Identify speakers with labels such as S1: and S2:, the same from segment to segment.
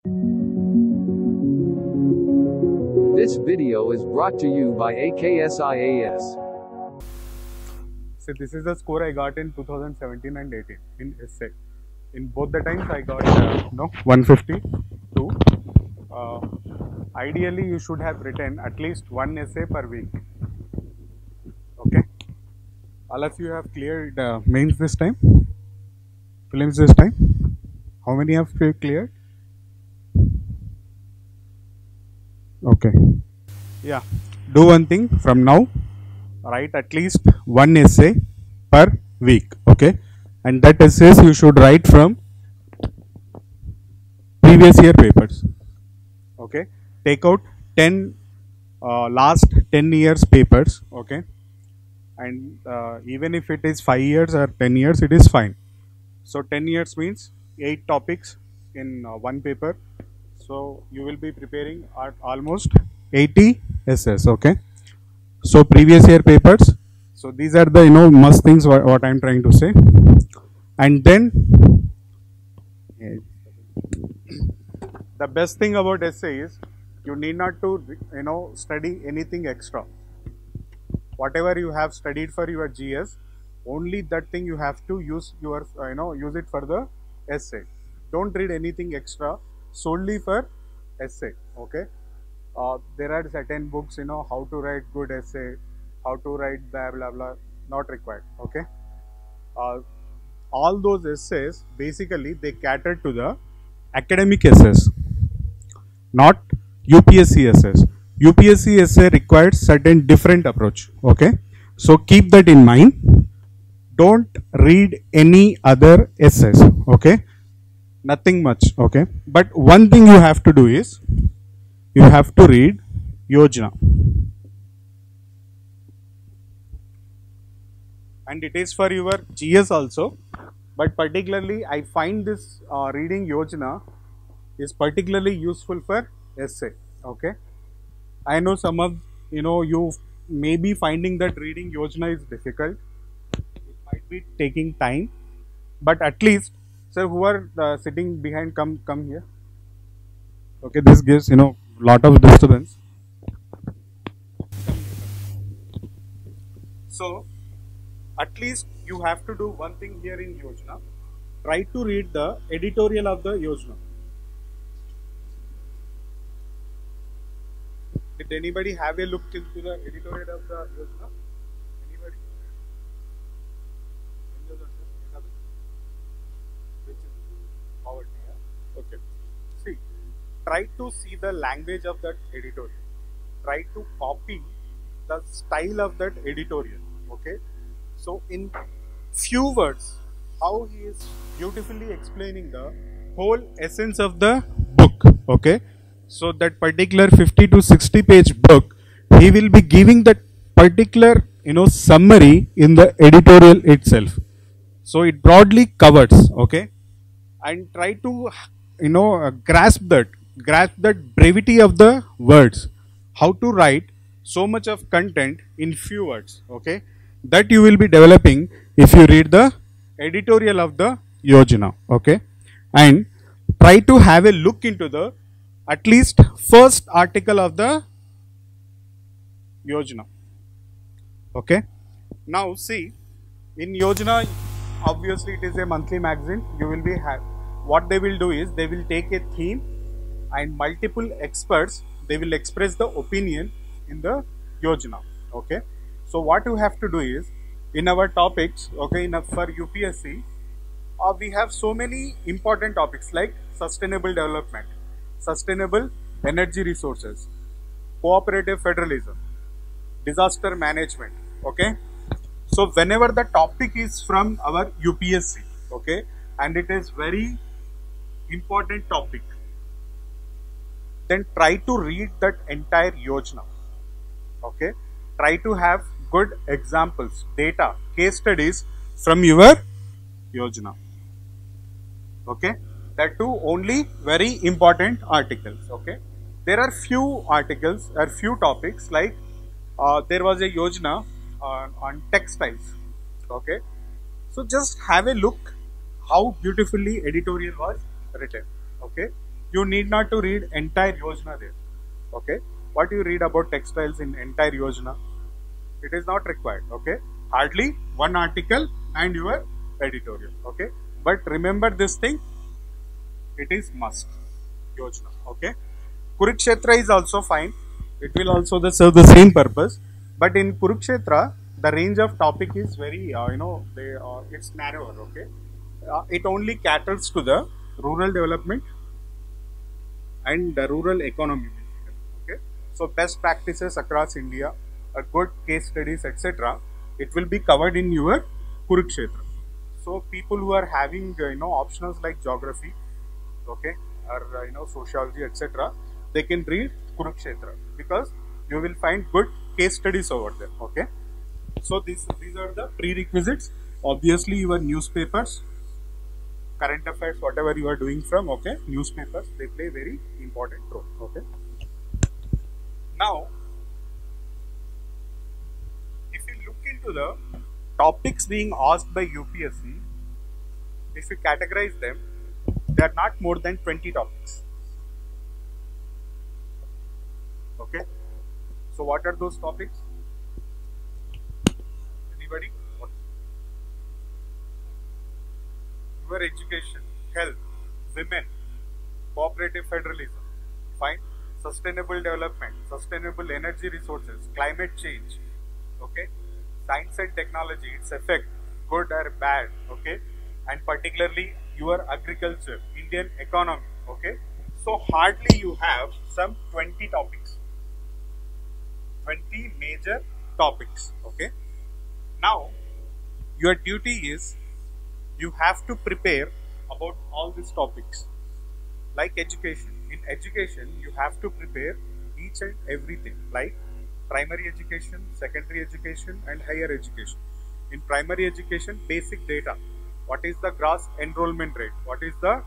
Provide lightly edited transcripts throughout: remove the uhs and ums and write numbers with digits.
S1: This video is brought to you by AKSIAS.
S2: So this is the score I got in 2017 and 18 in essay. In both the times I got 152. Ideally you should have written at least one essay per week. Okay. All of you have cleared mains this time? Prelims this time? How many have cleared? Okay. Yeah. Do one thing from now. Write at least one essay per week. Okay. And that essays you should write from previous year papers. Okay. Take out 10 last 10 years papers. Okay. And even if it is 5 years or 10 years, it is fine. So 10 years means 8 topics in one paper. So you will be preparing at almost 80 essays. Okay. So previous year papers. So these are the must things what I am trying to say. And then the best thing about essay is you need not to study anything extra. Whatever you have studied for your GS, only that thing you have to use your use it for the essay. Don't read anything extra solely for essay. Okay. There are certain books, how to write good essay, how to write blah blah blah, not required. Okay. All those essays basically they cater to the academic essays, not UPSC essays. UPSC essay requires certain different approach. Okay. So keep that in mind. Don't read any other essays. Okay. Nothing much. Okay. But one thing you have to do is you have to read Yojana. And it is for your GS also. But particularly I find this reading Yojana is particularly useful for essay. Okay. I know some of you may be finding that reading Yojana is difficult. It might be taking time. But at least, sir, who are sitting behind, come here. Okay, this gives lot of disturbance. So at least you have to do one thing here in Yojana. Try to read the editorial of the Yojana. Did anybody have a look into the editorial of the Yojana? Anybody? Which is poverty. Yeah? Okay. See, try to see the language of that editorial. Try to copy the style of that editorial. Okay. So in few words, how he is beautifully explaining the whole essence of the book. Okay. So that particular 50 to 60 page book, he will be giving that particular summary in the editorial itself. So it broadly covers. Okay. And try to grasp that brevity of the words. How to write so much of content in few words. Okay. That you will be developing if you read the editorial of the Yojana. Okay. And try to have a look into the at least first article of the Yojana. Okay. Now see, in Yojana, obviously it is a monthly magazine. You will be what they will do is they will take a theme and multiple experts, they will express the opinion in the Yojana. Okay. So what you have to do is in our topics, okay, for UPSC, we have so many important topics like sustainable development, sustainable energy resources, cooperative federalism, disaster management. Okay. So whenever the topic is from our UPSC, okay, and it is very important topic, then try to read that entire Yojana. Okay. Try to have good examples, data, case studies from your Yojana. Okay. That too only very important articles. Okay. There are few articles or few topics like there was a Yojana on textiles. Okay. So just have a look how beautifully editorial was written. Okay. You need not to read entire Yojana there. Okay, what you read about textiles in entire Yojana? It is not required. Okay, hardly one article and your editorial. Okay, but remember this thing, it is must Yojana. Okay, Kurukshetra is also fine. It will also serve the same purpose. But in Kurukshetra, the range of topic is very, it's narrower. Okay, it only caters to the rural development and the rural economy. Okay, so best practices across India, a good case studies, etc. It will be covered in your Kurukshetra. So people who are having optionals like geography, okay, or sociology, etc., they can read Kurukshetra because you will find good case studies over there. Okay, so these are the prerequisites. Obviously, your newspapers, current affairs, whatever you are doing from, okay, newspapers, they play very important role. Okay, now if you look into the topics being asked by UPSC, if you categorize them, they are not more than 20 topics. Okay, so what are those topics? Anybody? Your education, health, women, cooperative federalism, fine, sustainable development, sustainable energy resources, climate change, okay, science and technology, its effect, good or bad, okay, and particularly your agriculture, Indian economy, okay. So hardly you have some 20 topics, 20 major topics, okay. Now your duty is you have to prepare about all these topics. Like education, in education you have to prepare each and everything, like primary education, secondary education and higher education. In primary education, basic data, what is the gross enrollment rate, what is the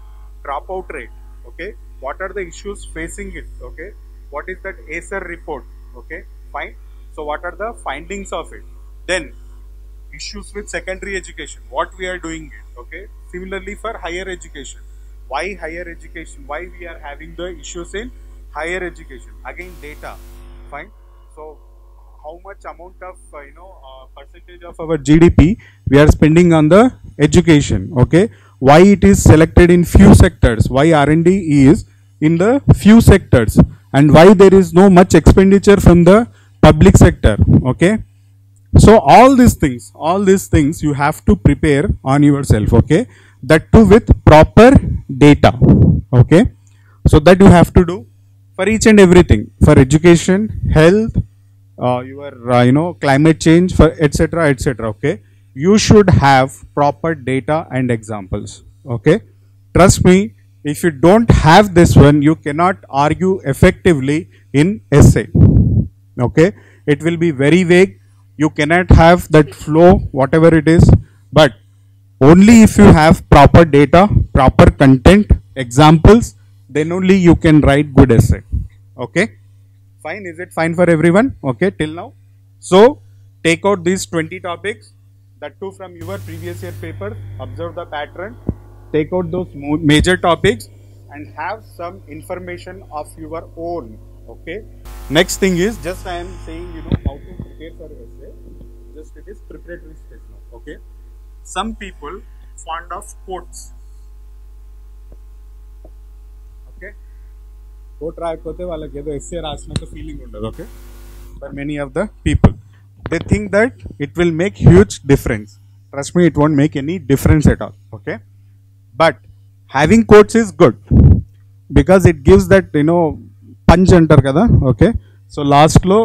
S2: dropout rate, okay, what are the issues facing it, okay, what is that ACER report, okay, fine. So what are the findings of it? Then issues with secondary education, what we are doing it, okay. Similarly for higher education, why higher education, why we are having the issues in higher education, again data, fine. So how much amount of percentage of our GDP we are spending on the education, okay, why it is selected in few sectors, why R&D is in the few sectors, and why there is no much expenditure from the public sector, okay. So all these things you have to prepare on yourself, okay, that too with proper data, okay. So that you have to do for each and everything, for education, health, your climate change, for etc., etc., okay. You should have proper data and examples, okay. Trust me, if you don't have this one, you cannot argue effectively in essay, okay. It will be very vague, you cannot have that flow, whatever it is, but only if you have proper data, proper content, examples, then only you can write good essay, okay. Fine, is it fine for everyone, okay, till now? So take out these 20 topics, that too from your previous year paper, observe the pattern, take out those major topics and have some information of your own, okay. Next thing is, just I am saying, how to prepare for essay, just it is preparatory stage now, okay. Some people fond of quotes, okay. Quote రాయకపోతే వాళ్ళకి ఏదో essay రాసినంత feeling ఉండదు, okay. For many of the people, they think that it will make huge difference. Trust me, it won't make any difference at all, okay. But having quotes is good because it gives that punch antar kada, okay. So last lo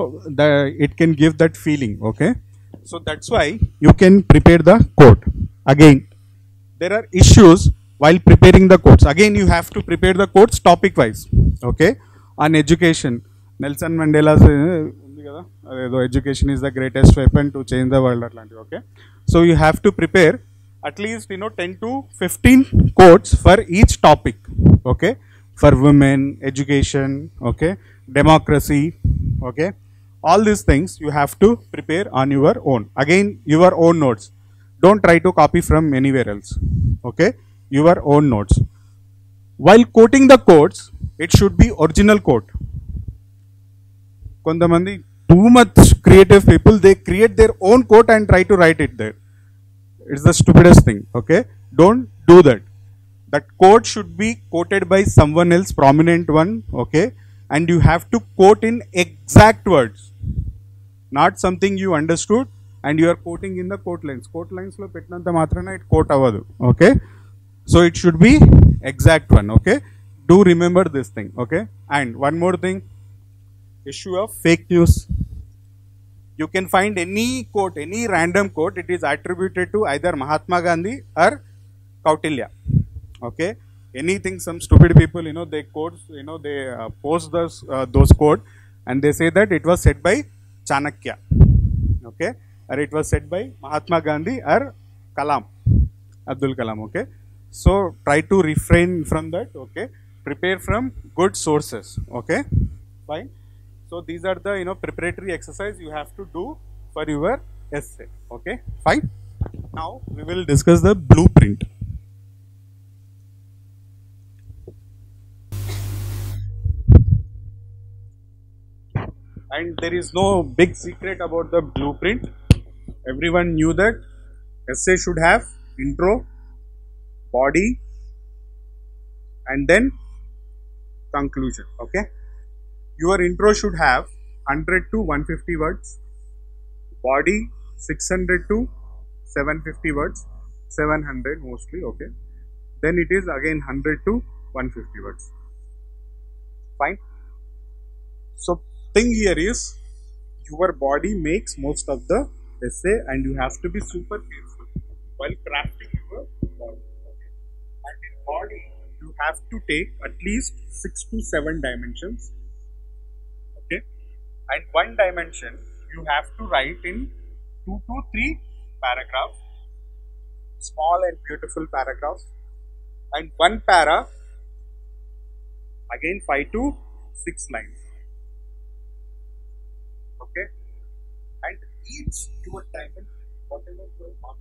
S2: it can give that feeling, okay. So that's why you can prepare the quote. Again, there are issues while preparing the quotes. Again, you have to prepare the quotes topic wise, okay. On education, Nelson Mandela's education is the greatest weapon to change the world, okay. So you have to prepare at least 10 to 15 quotes for each topic, okay. For women, education, okay, democracy, okay. All these things you have to prepare on your own. Again, your own notes. Don't try to copy from anywhere else, okay. Your own notes. While quoting the quotes, it should be original quote. Kontamandi too much creative people, they create their own quote and try to write it there. It's the stupidest thing. Okay, don't do that. That quote should be quoted by someone else, prominent one. Okay, and you have to quote in exact words, not something you understood and you are quoting in the quote lines. Quote lines lo pettinanta matrana it quote avadu. Okay, so it should be exact one. Okay, do remember this thing. Okay, and one more thing, issue of fake news. You can find any quote, any random quote, it is attributed to either Mahatma Gandhi or Kautilya. Okay, anything, some stupid people, they quotes, they post those quote and they say that it was said by Chanakya. Okay, or it was said by Mahatma Gandhi or Kalam, Abdul Kalam. Okay, so try to refrain from that. Okay, prepare from good sources. Okay, fine. So these are the preparatory exercise you have to do for your essay. Okay, fine. Now we will discuss the blueprint. And there is no big secret about the blueprint. Everyone knew that essay should have intro, body, and then conclusion. Okay. Your intro should have 100 to 150 words, body 600 to 750 words, 700 mostly. Okay, then it is again 100 to 150 words. Fine. So thing here is your body makes most of the essay and you have to be super careful while crafting your body. Okay. And in body you have to take at least 6 to 7 dimensions. And one dimension you have to write in 2 to 3 paragraphs, small and beautiful paragraphs, and one para again 5 to 6 lines. Okay, and each your dimension, whatever you are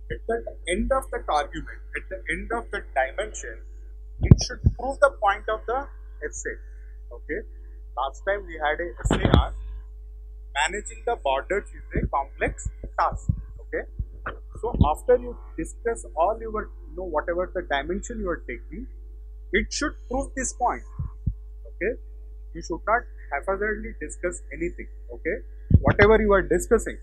S2: at the end of that argument, at the end of the dimension, it should prove the point of the essay. Okay. Last time we had a SAR. Managing the borders is a complex task. Okay. So after you discuss all your, whatever the dimension you are taking, it should prove this point. Okay. You should not haphazardly discuss anything. Okay. Whatever you are discussing,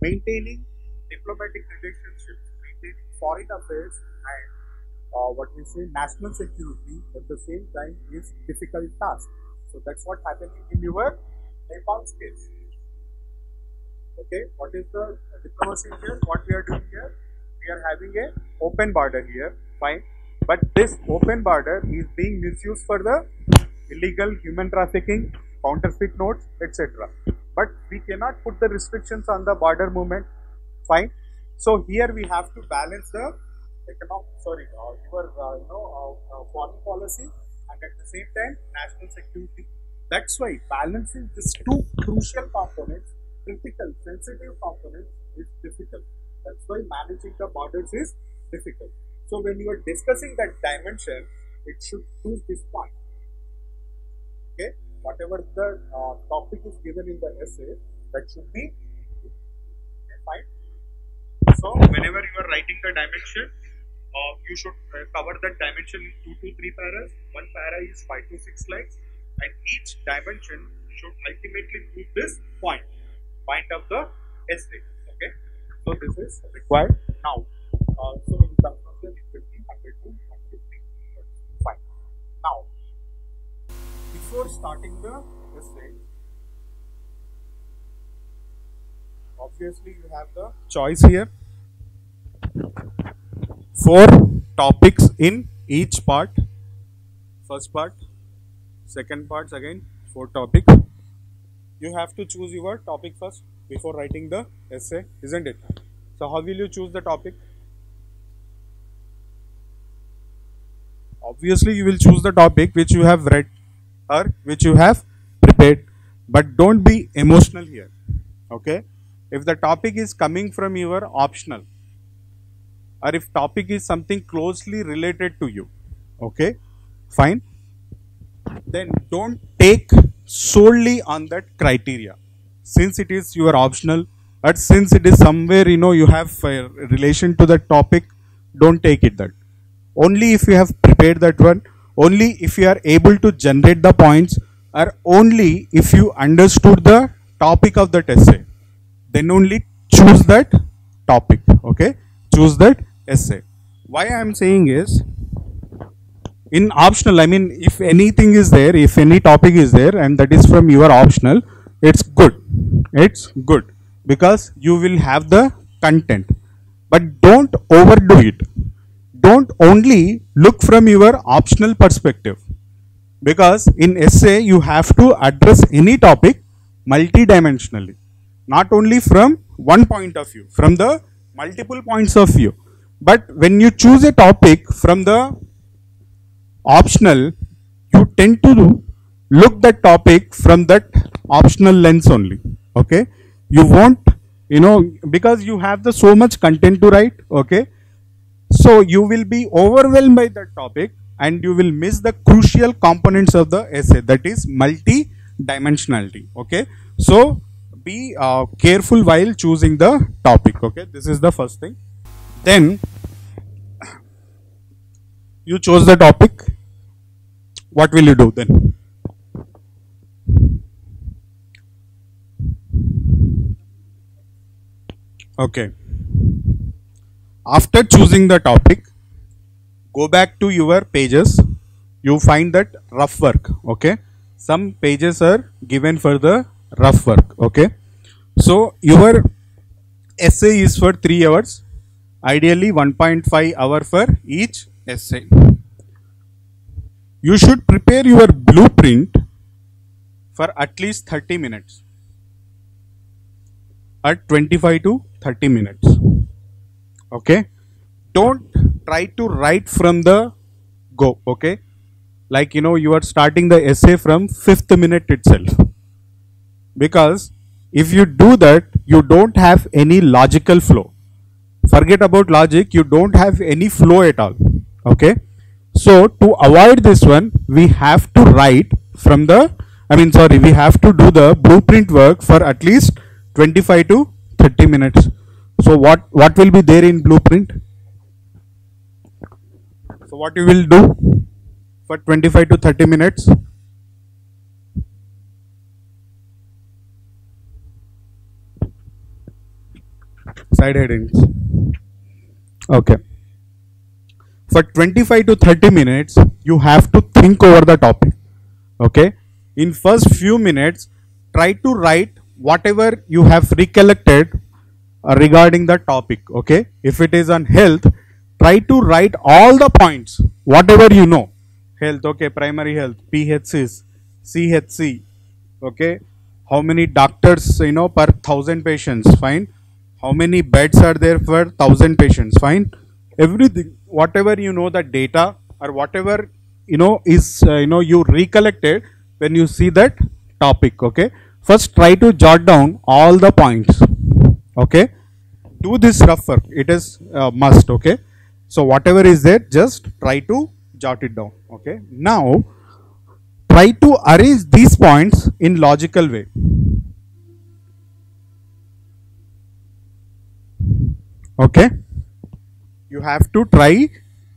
S2: maintaining diplomatic relationships, maintaining foreign affairs, and national security at the same time is difficult task. So that's what happened in your Nepal's case. Okay, what is the diplomacy here? What we are doing here? We are having a open border here, fine. But this open border is being misused for the illegal human trafficking, counterfeit notes, etc. But we cannot put the restrictions on the border movement, fine. So here we have to balance the foreign policy and at the same time national security. That's why balancing these two crucial components, critical, sensitive components, is difficult. That's why managing the borders is difficult. So when you are discussing that dimension, it should prove this point. Okay, whatever the topic is given in the essay, that should be okay, fine. So whenever you are writing the dimension, you should cover that dimension in 2 to 3 paras. One para is 5 to 6 lines, and each dimension should ultimately prove this point of the essay. Okay, so this is required now. So in conclusion, it will be 100 to 150. Fine. Now, before starting the essay, obviously you have the choice here. 4 topics in each part. First part, second parts, again 4 topics. You have to choose your topic first before writing the essay, isn't it? So how will you choose the topic? Obviously you will choose the topic which you have read or which you have prepared, but don't be emotional here. Okay, if the topic is coming from your optional, or if topic is something closely related to you, okay, fine, then don't take solely on that criteria, since it is your optional, but since it is somewhere you have a relation to the topic, don't take it that. Only if you have prepared that one, only if you are able to generate the points, or only if you understood the topic of that essay, then only choose that topic, okay, choose that essay. Why I am saying is, in optional, I mean, if anything is there, if any topic is there and that is from your optional, it's good because you will have the content, but don't overdo it. Don't only look from your optional perspective, because in essay you have to address any topic multidimensionally, not only from one point of view, from the multiple points of view. But when you choose a topic from the optional, you tend to look the topic from that optional lens only, okay. You won't, because you have the so much content to write, okay, so you will be overwhelmed by that topic and you will miss the crucial components of the essay, that is multi-dimensionality, okay. So be careful while choosing the topic, okay. This is the first thing. Then you chose the topic, what will you do then? Okay, after choosing the topic, go back to your pages, you find that rough work, okay. Some pages are given for the rough work, okay. So your essay is for 3 hours, ideally 1.5 hour for each essay. You should prepare your blueprint for at least 30 minutes, at 25 to 30 minutes, okay. Don't try to write from the go, okay, like you are starting the essay from 5th minute itself, because if you do that, you don't have any logical flow. Forget about logic, you don't have any flow at all, okay. So to avoid this one, we have to write from the, we have to do the blueprint work for at least 25 to 30 minutes. So what will be there in blueprint? So what you will do for 25 to 30 minutes? Side headings. Okay. For 25 to 30 minutes, you have to think over the topic, okay. In first few minutes, try to write whatever you have recollected regarding the topic, okay. If it is on health, try to write all the points, whatever you know. Health, okay, primary health, PHCs, CHC, okay. How many doctors, per 1000 patients, fine. How many beds are there for 1000 patients, fine. Everything, whatever the data, or whatever is you recollected when you see that topic, okay. First try to jot down all the points, okay. Do this rough work, it is must, okay. So whatever is there, just try to jot it down, okay. Now try to arrange these points in logical way, okay. You have to try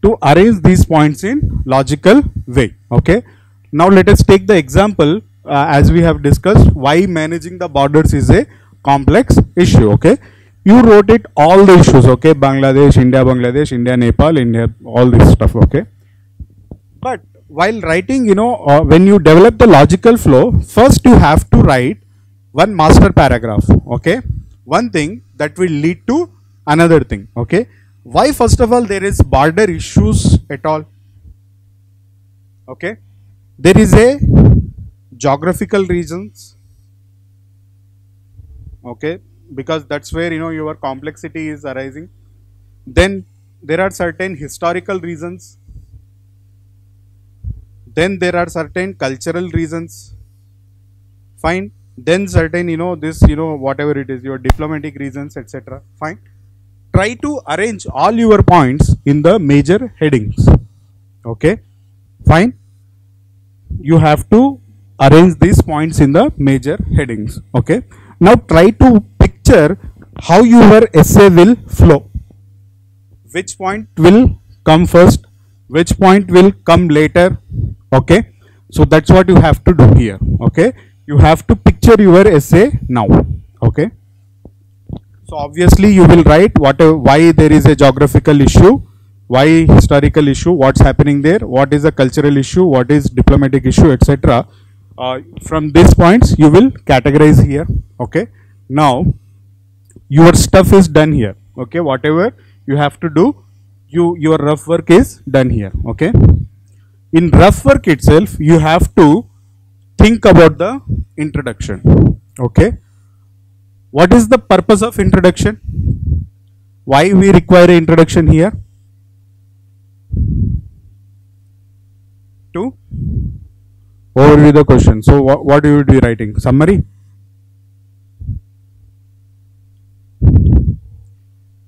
S2: to arrange these points in logical way, okay. Now let us take the example, as we have discussed, why managing the borders is a complex issue, okay. You wrote it all the issues, okay, Bangladesh, India, Nepal, India, all this stuff, okay. But while writing, when you develop the logical flow, first you have to write one master paragraph, okay. One thing that will lead to another thing, okay. Why first of all there is border issues at all, okay. There is a geographical reasons, okay, because that's where your complexity is arising. Then there are certain historical reasons, then there are certain cultural reasons, fine. Then certain this whatever it is, your diplomatic reasons, etc., fine. try to arrange all your points in the major headings. Okay, fine. You have to arrange these points in the major headings. Okay, now try to picture how your essay will flow. Which point will come first, which point will come later. Okay, so that's what you have to do here. Okay, you have to picture your essay now. Okay, so obviously you will write why there is a geographical issue, why historical issue, what's happening there, what is a cultural issue, what is diplomatic issue, etc. From these points you will categorize here. Okay, now your stuff is done here. Okay, whatever you have to do, your rough work is done here. Okay, in rough work itself you have to think about the introduction. Okay, what is the purpose of introduction? Why we require an introduction here? To overview the question. So what you would be writing? Summary.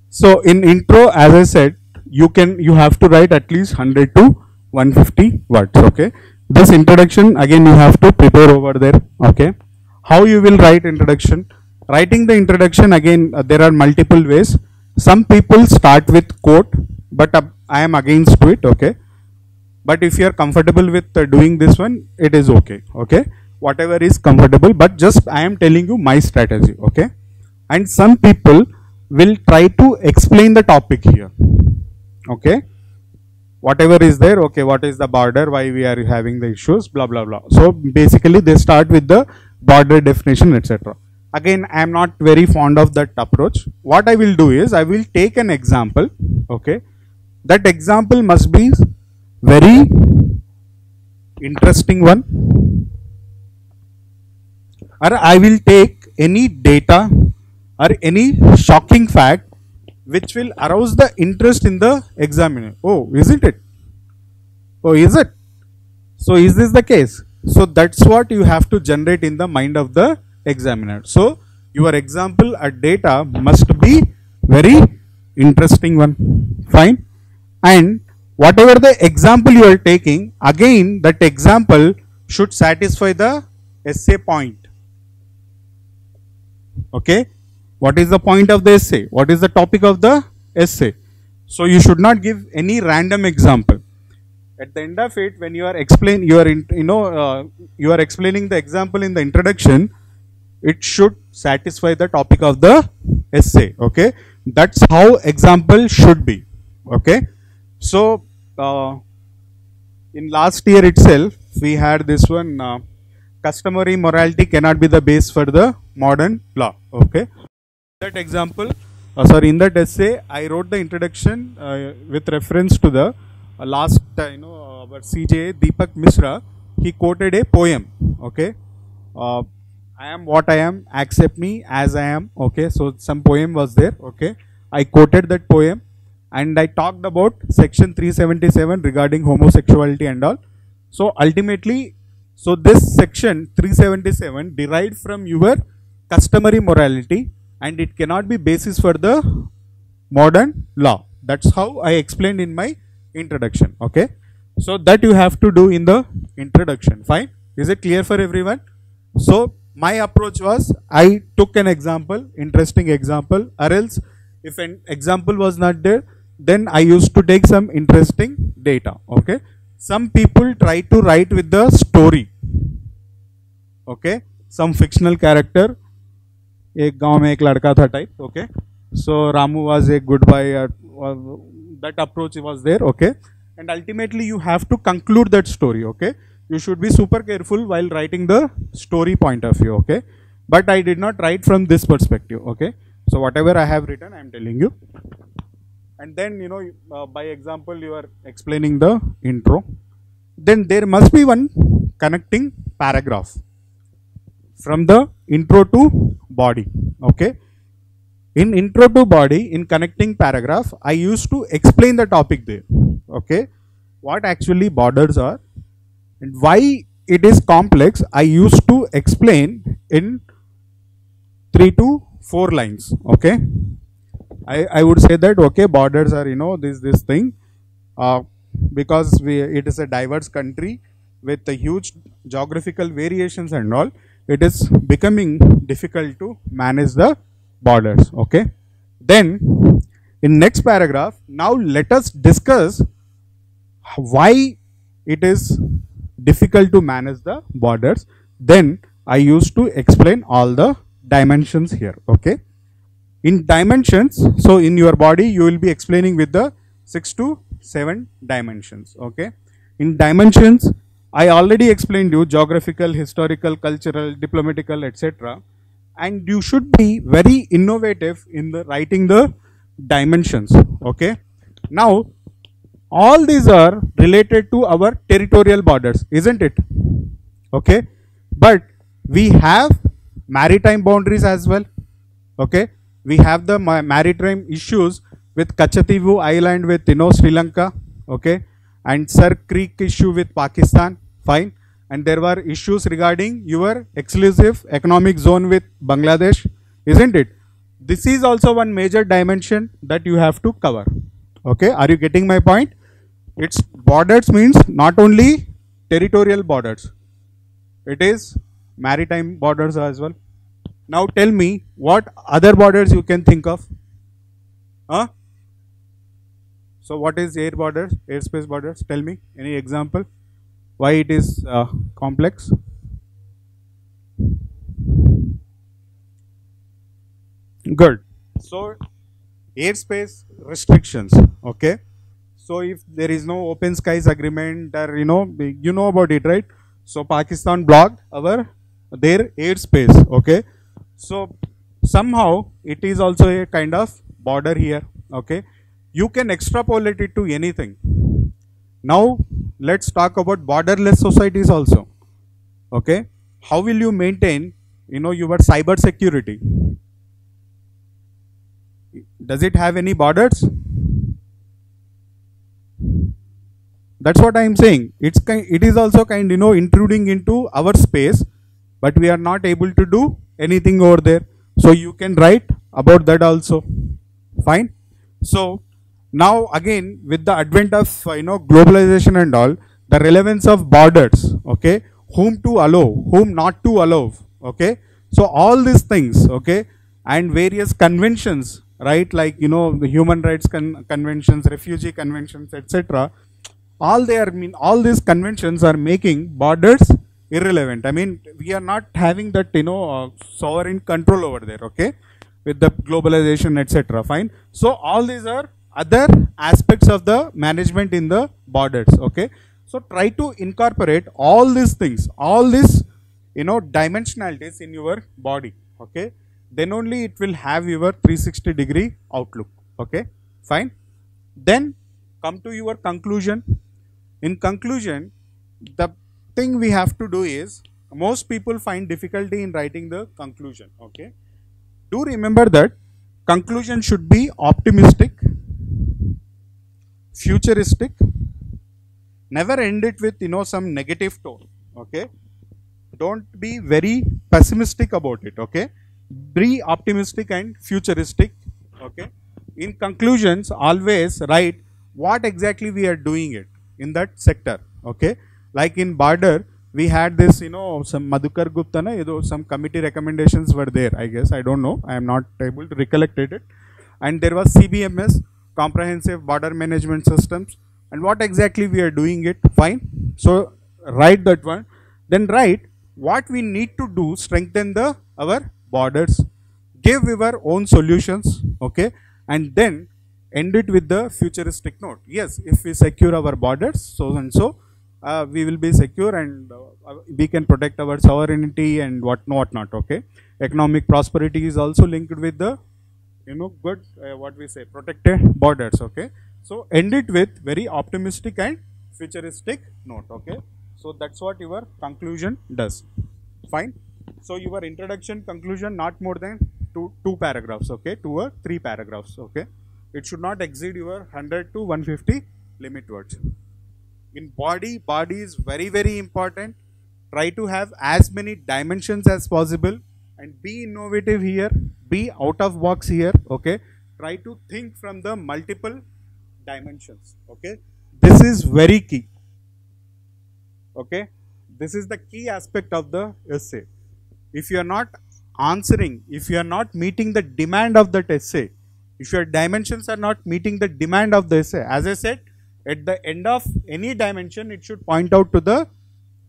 S2: So in intro, as I said, you have to write at least 100 to 150 words. Okay, this introduction again you have to prepare over there. Okay, how you will write introduction? Writing the introduction again, there are multiple ways. Some people start with quote, but I am against it. Okay, but if you are comfortable with doing this one, it is okay. Okay, whatever is comfortable, but just I am telling you my strategy. Okay, and some people will try to explain the topic here. Okay, whatever is there. Okay, what is the border, why we are having the issues, blah blah blah. So basically they start with the border definition, etc. Again, I am not very fond of that approach. What I will do is I will take an example. Okay, that example must be very interesting one, or I will take any data or any shocking fact which will arouse the interest in the examiner. Oh, isn't it? Oh, is it? So is this the case? So that's what you have to generate in the mind of the examiner. So your example or data must be very interesting one. Fine. And whatever the example you are taking, again that example should satisfy the essay point. Okay, what is the point of the essay? What is the topic of the essay? So you should not give any random example. At the end of it, when you are explaining, you are explaining the example in the introduction, it should satisfy the topic of the essay. Okay, that's how example should be. Okay, so in last year itself we had this one, customary morality cannot be the base for the modern law. Okay, that example, in that essay I wrote the introduction with reference to the last our CJ Deepak Mishra, he quoted a poem. Okay, I am what I am, accept me as I am. Okay, so some poem was there. Okay, I quoted that poem and I talked about section 377 regarding homosexuality and all. So ultimately, so this section 377 derived from your customary morality and it cannot be basis for the modern law. That's how I explained in my introduction. Okay, so that you have to do in the introduction. Fine, is it clear for everyone? So my approach was, I took an example, interesting example, or else if an example was not there, then I used to take some interesting data. Okay, some people try to write with the story. Okay, some fictional character, एक गांव में एक लड़का था type. Okay, so Ramu was a good boy, that approach was there. Okay, and ultimately you have to conclude that story. Okay, you should be super careful while writing the story point of view. Okay, but I did not write from this perspective. Okay, so whatever I have written, I am telling you. And then by example you are explaining the intro. Then there must be one connecting paragraph from the intro to body. Okay, in intro to body, in connecting paragraph, I used to explain the topic there. Okay, what actually borders are and why it is complex, I used to explain in 3 to 4 lines. Okay, I would say that okay, borders are this thing, uh, because it is a diverse country with a huge geographical variations and all. It is becoming difficult to manage the borders. Okay. Then in next paragraph, now let us discuss why it is difficult to manage the borders. Then I used to explain all the dimensions here. Okay. In dimensions, so in your body you will be explaining with the 6 to 7 dimensions. Okay. In dimensions, I already explained you geographical, historical, cultural, diplomatical, etc. And you should be very innovative in the writing the dimensions. Okay. Now all these are related to our territorial borders, isn't it? Okay. But we have maritime boundaries as well. Okay. We have the maritime issues with Kachativu Island with Sri Lanka. Okay. And Sir Creek issue with Pakistan. Fine. And there were issues regarding your exclusive economic zone with Bangladesh, isn't it? This is also one major dimension that you have to cover. Okay. Are you getting my point? Its borders means not only territorial borders, it is maritime borders as well. Now tell me what other borders you can think of. Huh? So what is air borders, airspace borders? Tell me any example. Why it is complex? Good. So airspace restrictions. Okay. So if there is no open skies agreement, or you know about it, right? So Pakistan blocked their airspace. Okay. So somehow it is also a kind of border here. Okay. You can extrapolate it to anything. Now let's talk about borderless societies also. Okay. How will you maintain your cyber security? Does it have any borders? That's what I am saying. It is also kind intruding into our space, but we are not able to do anything over there. So you can write about that also. Fine. So now again, with the advent of globalization and all, the relevance of borders. Okay. Whom to allow, whom not to allow. Okay. So all these things. Okay. And various conventions, right? Like the human rights conventions, refugee conventions, etc. All these conventions are making borders irrelevant. I mean, we are not having that sovereign control over there. Okay, with the globalization, etc. Fine. So all these are other aspects of the management in the borders. Okay. So try to incorporate all these things, all these dimensionalities in your body. Okay. Then only it will have your 360-degree outlook. Okay. Fine. Then come to your conclusion. In conclusion, the thing we have to do is, most people find difficulty in writing the conclusion. Okay. Do remember that conclusion should be optimistic, futuristic, never end it with some negative tone. Okay. Don't be very pessimistic about it. Okay. Be optimistic and futuristic. Okay. In conclusions, always write what exactly we are doing it in that sector. Okay. Like in border, we had this, some Madhukar Gupta, some committee recommendations were there, I guess. I don't know. I am not able to recollect it. And there was CBMS, Comprehensive Border Management Systems. And what exactly we are doing it. Fine. So write that one. Then write what we need to do, strengthen our borders, give our own solutions. Okay. And then end it with the futuristic note. Yes, if we secure our borders, so and so, we will be secure, and we can protect our sovereignty and whatnot. Okay. Economic prosperity is also linked with the good what we say, protected borders. Okay. So end it with very optimistic and futuristic note. Okay. So that's what your conclusion does. Fine. So your introduction, conclusion, not more than two paragraphs. Okay. 2 or 3 paragraphs. Okay. It should not exceed your 100 to 150 limit words. In body is very, very important. Try to have as many dimensions as possible and be innovative here, be out of box here. Okay. try to think from the multiple dimensions. Okay, this is very key. Okay, this is the key aspect of the essay. If you are not answering, if you are not meeting the demand of that essay, if your dimensions are not meeting the demand of the essay, as I said, at the end of any dimension, it should point out to the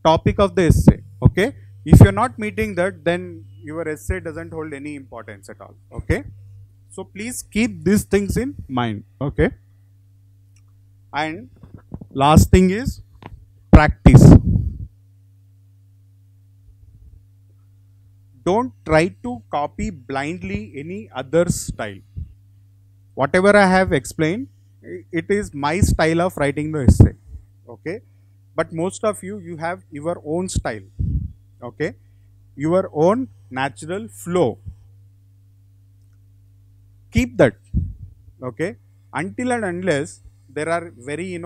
S2: topic of the essay. Okay, if you are not meeting that, then your essay doesn't hold any importance at all. Okay, so please keep these things in mind. Okay, and last thing is practice. Don't try to copy blindly any other's style. Whatever I have explained, it is my style of writing the essay. Okay, but most of you have your own style. Okay, your own natural flow. Keep that. Okay, until and unless there are very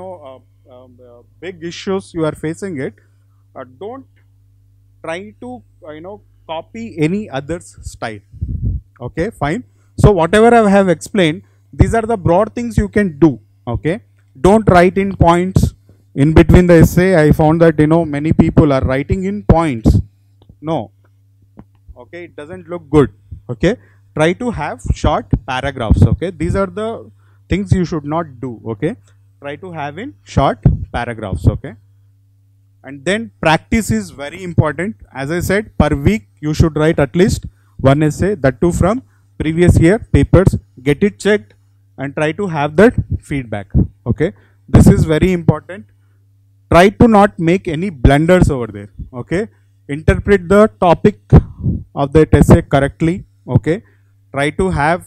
S2: big issues you are facing it, don't try to copy any other's style. Okay, fine. So whatever I have explained, these are the broad things you can do. Okay, don't write in points in between the essay. I found that many people are writing in points. No. Okay, it doesn't look good. Okay, try to have short paragraphs. Okay, these are the things you should not do. Okay, try to have in short paragraphs. Okay, and then practice is very important. As I said, per week you should write at least one essay, that too from previous year papers. Get it checked and try to have that feedback. Okay, this is very important. Try to not make any blunders over there. Okay, interpret the topic of that essay correctly. Okay, try to have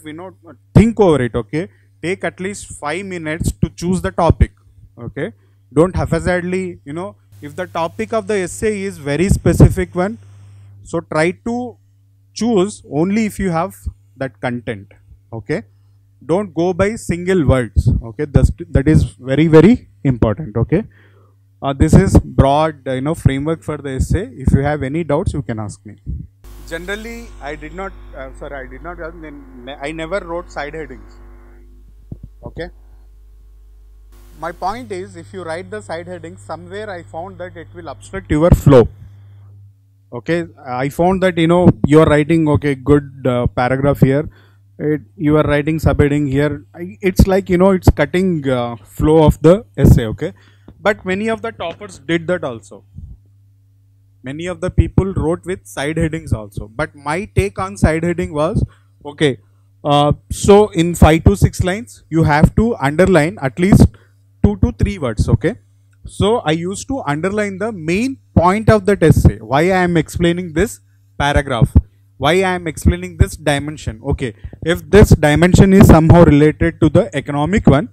S2: think over it. Okay, take at least 5 minutes to choose the topic. Okay, don't haphazardly if the topic of the essay is very specific one, so try to choose only if you have that content. Okay, don't go by single words. Okay, that is very, very important. Okay, this is broad framework for the essay. If you have any doubts, you can ask me. Generally, I did not I never wrote side headings. Okay, my point is, if you write the side headings, somewhere I found that it will obstruct your flow. Okay, I found that you are writing good paragraph here, you are writing subheading here. It's like it's cutting flow of the essay. Okay, but many of the toppers did that also. Many of the people wrote with side headings also. But my take on side heading was, okay, so in 5 to 6 lines, you have to underline at least 2 to 3 words. Okay, so I used to underline the main point of that essay, why I am explaining this paragraph, why I am explaining this dimension. Okay, if this dimension is somehow related to the economic one,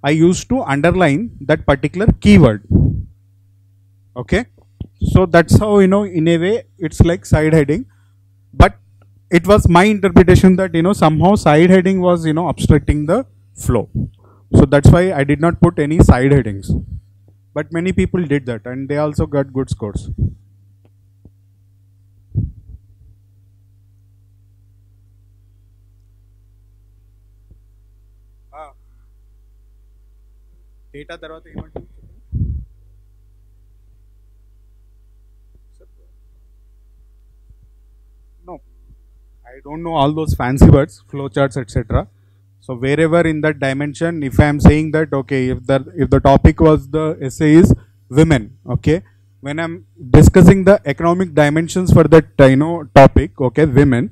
S2: I used to underline that particular keyword. Okay, so that's how in a way it's like side heading, but it was my interpretation that somehow side heading was obstructing the flow. So that's why I did not put any side headings. But many people did that and they also got good scores. Data tarvata emantaru? No, I don't know all those fancy words, flowcharts, etc. So wherever in that dimension, if I am saying that, okay, if the topic was the essay is women, okay, when I'm discussing the economic dimensions for that topic, okay, women,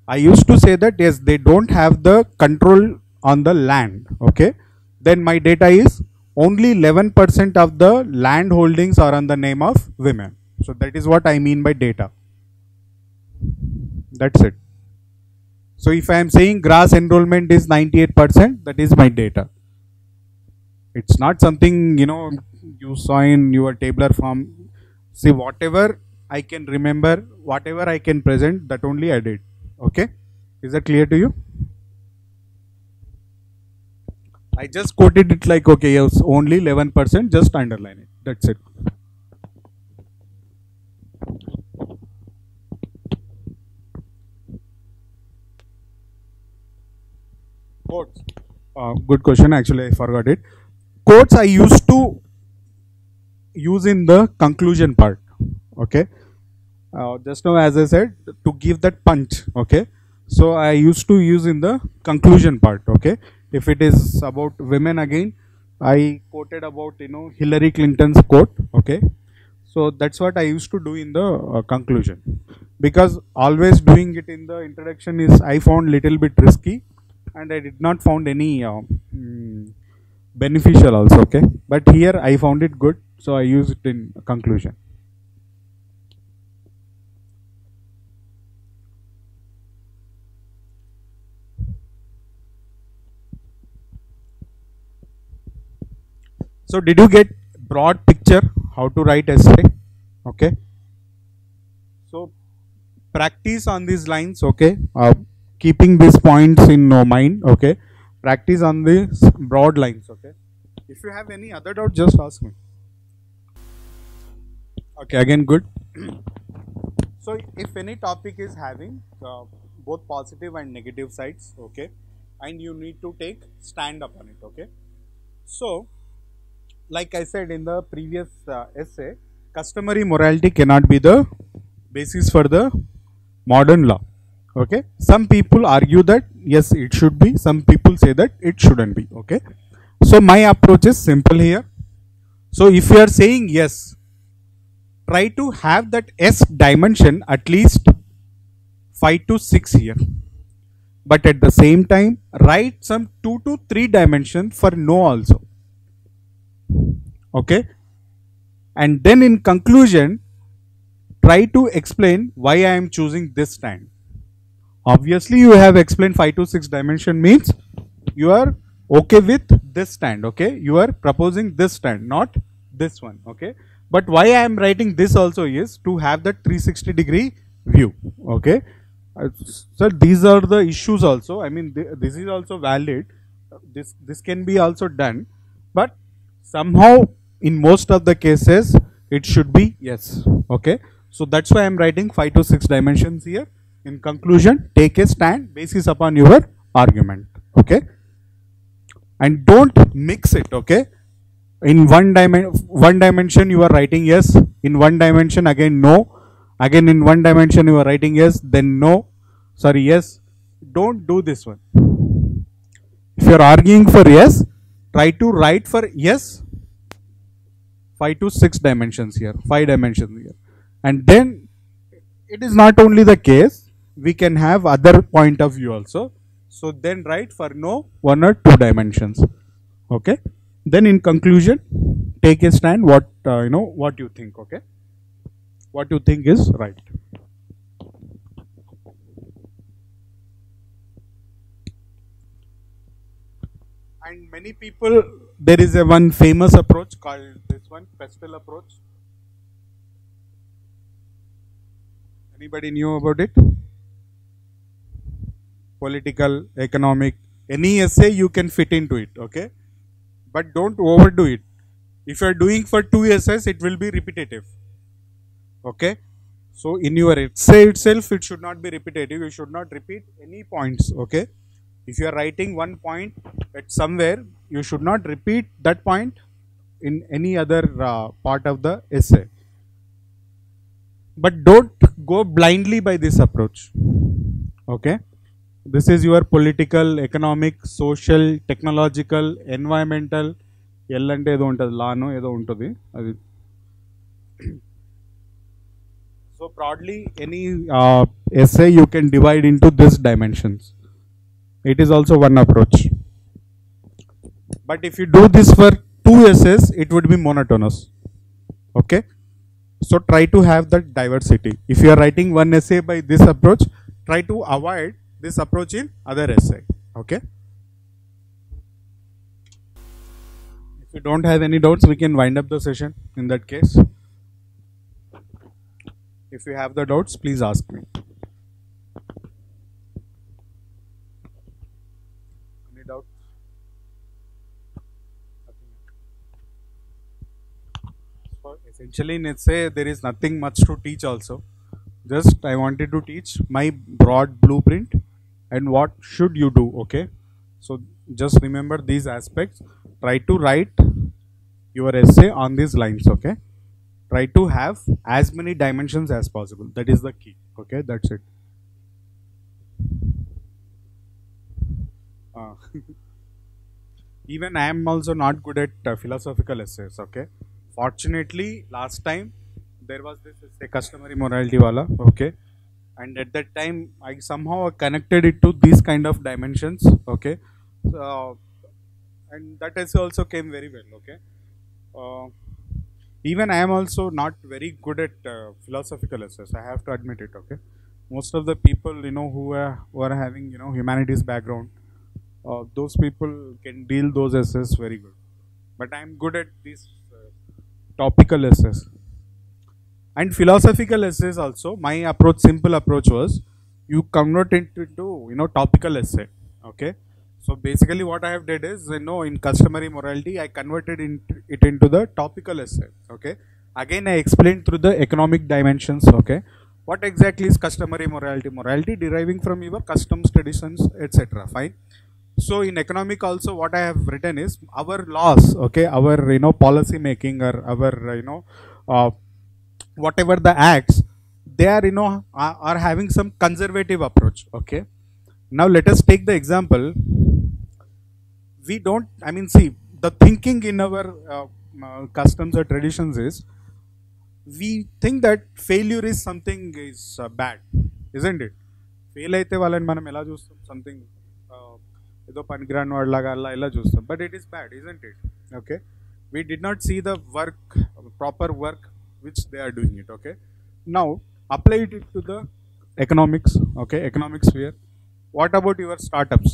S2: I used to say that yes, they don't have the control on the land. Okay, then my data is only 11% of the land holdings are on the name of women. So that is what I mean by data. That's it. So if I am saying grass enrollment is 98%, that is my data. It's not something you saw in your tabular form. See, whatever I can remember, whatever I can present, that only I did. Okay, is that clear to you? I just quoted it like, okay, yes, only 11%, just underline it. That's it. quotes. Good question. Actually, I forgot it. Quotes I used to use in the conclusion part. Okay. Just now, as I said, to give that punch. Okay. So I used to use in the conclusion part. Okay. If it is about women again, I quoted about Hillary Clinton's quote. Okay. So that's what I used to do in the conclusion, because always doing it in the introduction is I found little bit risky, and I did not found any beneficial also. Okay, but here I found it good, so I use it in conclusion. So did you get broad picture how to write essay? Okay. So practice on these lines. Okay. Keeping these points in mind. Okay. Practice on these broad lines. Okay. If you have any other doubt, just ask me. Okay. Again, good. So if any topic is having both positive and negative sides. Okay. And you need to take stand up on it. Okay. So like I said in the previous essay, customary morality cannot be the basis for the modern law. Okay. Some people argue that yes, it should be. Some people say that it shouldn't be. Okay. So my approach is simple here. So if you are saying yes, try to have that S dimension at least 5 to 6 here. But at the same time, write some 2 to 3 dimension for no also. Okay. And then in conclusion, try to explain why I am choosing this stand. Obviously, you have explained 5 to 6 dimension means you are okay with this stand. Okay. You are proposing this stand, not this one. Okay. But why I am writing this also is to have that 360-degree view. Okay. So these are the issues also. I mean, this is also valid. This can be also done, but somehow in most of the cases it should be yes. Okay. So that's why I am writing 5 to 6 dimensions here. In conclusion, take a stand basis upon your argument. Okay. And don't mix it. Okay. In one dimension you are writing yes, in one dimension again no, again in one dimension you are writing yes, then no, sorry, yes. Don't do this one. If you are arguing for yes, try to write for yes 5 to 6 dimensions here, 5 dimensions here. And then it is not only the case, we can have other point of view also. So then write for no 1 or 2 dimensions. Okay. Then in conclusion, take a stand what what you think. Okay. What you think is right. And many people, there is a one famous approach called this one, pestle approach. Anybody knew about it? Political, economic, any essay you can fit into it. Okay. But don't overdo it. If you are doing for 2 essays, it will be repetitive. Okay. So in your essay itself, it should not be repetitive. You should not repeat any points. Okay. If you are writing one point at somewhere, you should not repeat that point in any other part of the essay. But don't go blindly by this approach. Okay. This is your political, economic, social, technological, environmental, L అంటే ఏదో ఉంటుంది, లానో ఏదో ఉంటుంది అది. So broadly, any essay you can divide into these dimensions. It is also one approach. But if you do this for 2 essays, it would be monotonous. Okay. So try to have that diversity. If you are writing one essay by this approach, try to avoid this approach in other essay. Okay. If you don't have any doubts, we can wind up the session in that case. If you have the doubts, please ask me. Any doubts? So essentially in essay, there is nothing much to teach also. Just I wanted to teach my broad blueprint and what should you do. Okay. So just remember these aspects. Try to write your essay on these lines. Okay, try to have as many dimensions as possible. That is the key. Okay, that's it. uh, Even I am also not good at philosophical essays. Okay, fortunately last time there was this essay customary morality wala. Okay, and at that time I somehow connected it to these kind of dimensions. Okay, so, and that essay also came very well. Okay, uh, even I am also not very good at philosophical essays. I have to admit it. Okay, most of the people who are having humanities background, those people can deal those essays very good. But I am good at these topical essays and philosophical essays also. My approach, simple approach was you convert it into topical essay. Okay, so basically what I have did is in customary morality I converted it into the topical essay. Okay, again I explained through the economic dimensions. Okay, what exactly is customary morality? Morality deriving from your customs, traditions, etc. Fine. So in economic also what I have written is our laws. Okay, our policy making, or our uh, whatever the acts, they are are having some conservative approach. Okay, now let us take the example. We don't, I mean, see, the thinking in our customs or traditions is we think that failure is something is bad, isn't it? Fail అయితే వాళ్ళని మనం ఎలా చూస్తాం, something ఏదో పనికిరాని వాళ్ళలాగా అలా ఎలా చూస్తాం, but it is bad, isn't it? Okay, we did not see the work, proper work which they are doing it. Okay, now apply it to the economics. Okay, economic sphere. What about your startups?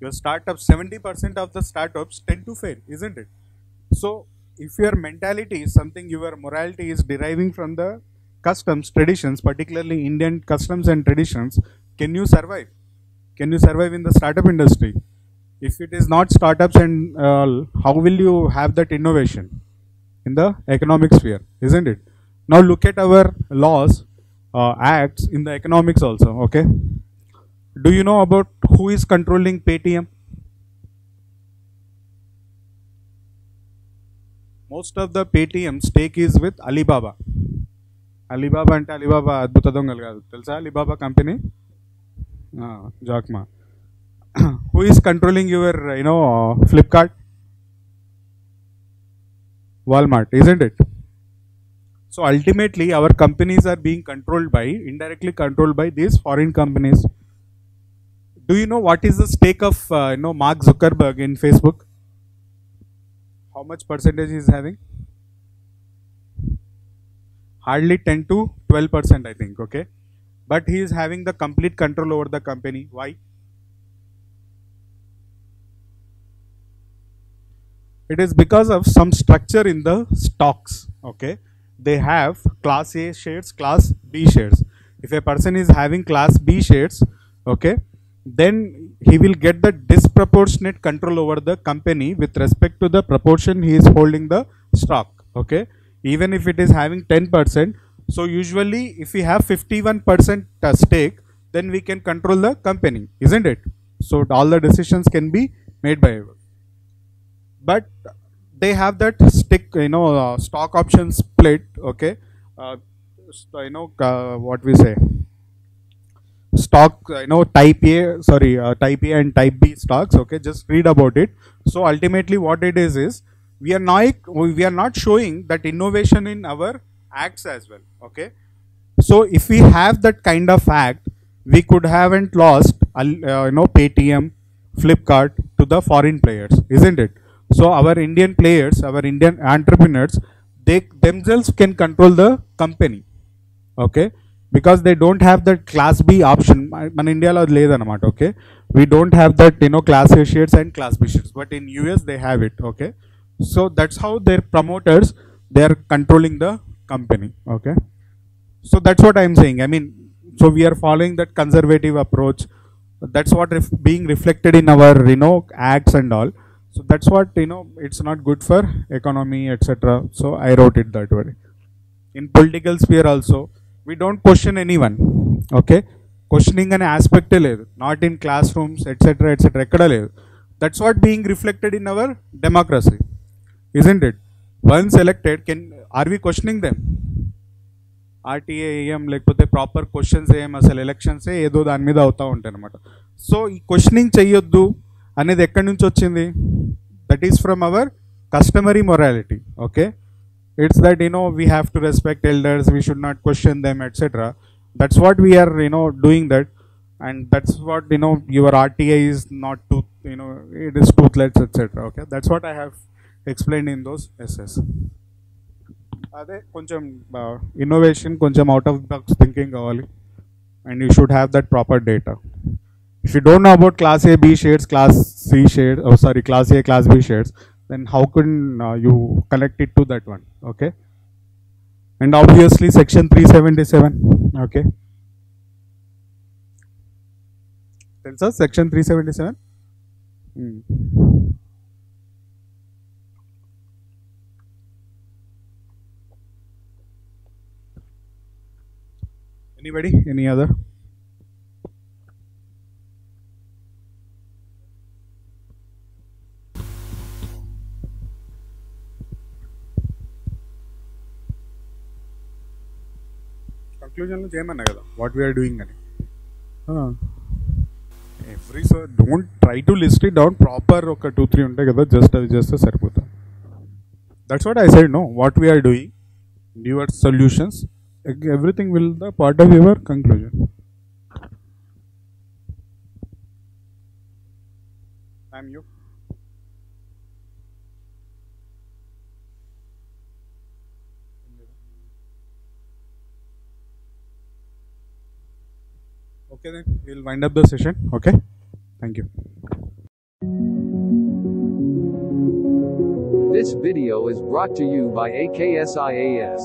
S2: Your startups, 70% of the startups tend to fail, isn't it? So if your mentality is something, your morality is deriving from the customs, traditions, particularly Indian customs and traditions, can you survive? Can you survive in the startup industry? If it is not startups, and how will you have that innovation in the economic sphere, isn't it? Now look at our laws, acts in the economics also. Okay, do you know about who is controlling Paytm? Most of the Paytm stake is with Alibaba. Alibaba ante Alibaba adbhuta dongalu kaadu, telusa? Alibaba company, Jackma. Who is controlling your Flipkart? Walmart, isn't it? So ultimately our companies are being controlled by, indirectly controlled by these foreign companies. Do you know what is the stake of Mark Zuckerberg in Facebook? How much percentage he is having? Hardly 10 to 12%, I think. Okay, but he is having the complete control over the company. Why? It is because of some structure in the stocks. Okay, they have class A shares, class B shares. If a person is having class B shares, okay, then he will get the disproportionate control over the company with respect to the proportion he is holding the stock. Okay, even if it is having 10%, so usually if we have 51% stake, then we can control the company, isn't it? So all the decisions can be made by us. But they have that stick, stock option split. Okay, what we say, stock, type A, sorry, type A and type B stocks. Okay, just read about it. So ultimately what it is we are not showing that innovation in our acts as well. Okay, so if we have that kind of act, we could haven't lost Paytm, Flipkart to the foreign players, isn't it? So our Indian players, our Indian entrepreneurs, they themselves can control the company. Okay, because they don't have that class B option. Man India lo ledanamata. Okay, we don't have that class A shares and class B shares, but in US they have it. Okay, so that's how their promoters, they are controlling the company. Okay, so that's what I am saying. I mean, so we are following that conservative approach. That's what being reflected in our acts and all. So that's what it's not good for economy, etc. So I wrote it that way. In political sphere also, we don't question anyone. Okay, questioning అనే ఆస్పెక్టే లేదు. Not in classrooms etcetera etcetera ఎక్కడ లేదు. That's what being reflected in our democracy, isn't it? Once elected are we questioning them? RTA ఏం లేకపోతే proper questions ఏం, అసలు ఎలక్షన్సే ఏదో దాని మీద అవుతూ ఉంటాయి అనమాట. సో ఈ క్వశ్చనింగ్ చెయ్యొద్దు అనేది ఎక్కడి నుంచి వచ్చింది? That is from our customary morality. Okay, it's that we have to respect elders, we should not question them, etc. That's what we are doing that, and that's what your RTA is not tooth, it is toothless, etc. Okay, that's what I have explained in those essays. Ade koncham innovation, koncham out of the box thinking kavali, and you should have that proper data. If you don't know about class A B shares, class C shares, class A class B shares, then how can you connect it to that one? Okay, and obviously section 377. Okay, tells us section 377. Anybody? Any other? కంక్లూజన్లో చేయమన్నా కదా what we are doing అని. So don't try to list it down, proper ఒక 2-3 ఉంటాయి కదా, just అది చేస్తే సరిపోతుంది. That's what I said. Know what we are doing, your solutions, everything will the part of your conclusion. I'm you. Okay, then we'll wind up the session. Okay, thank you.
S1: This video is brought to you by AKSIAS.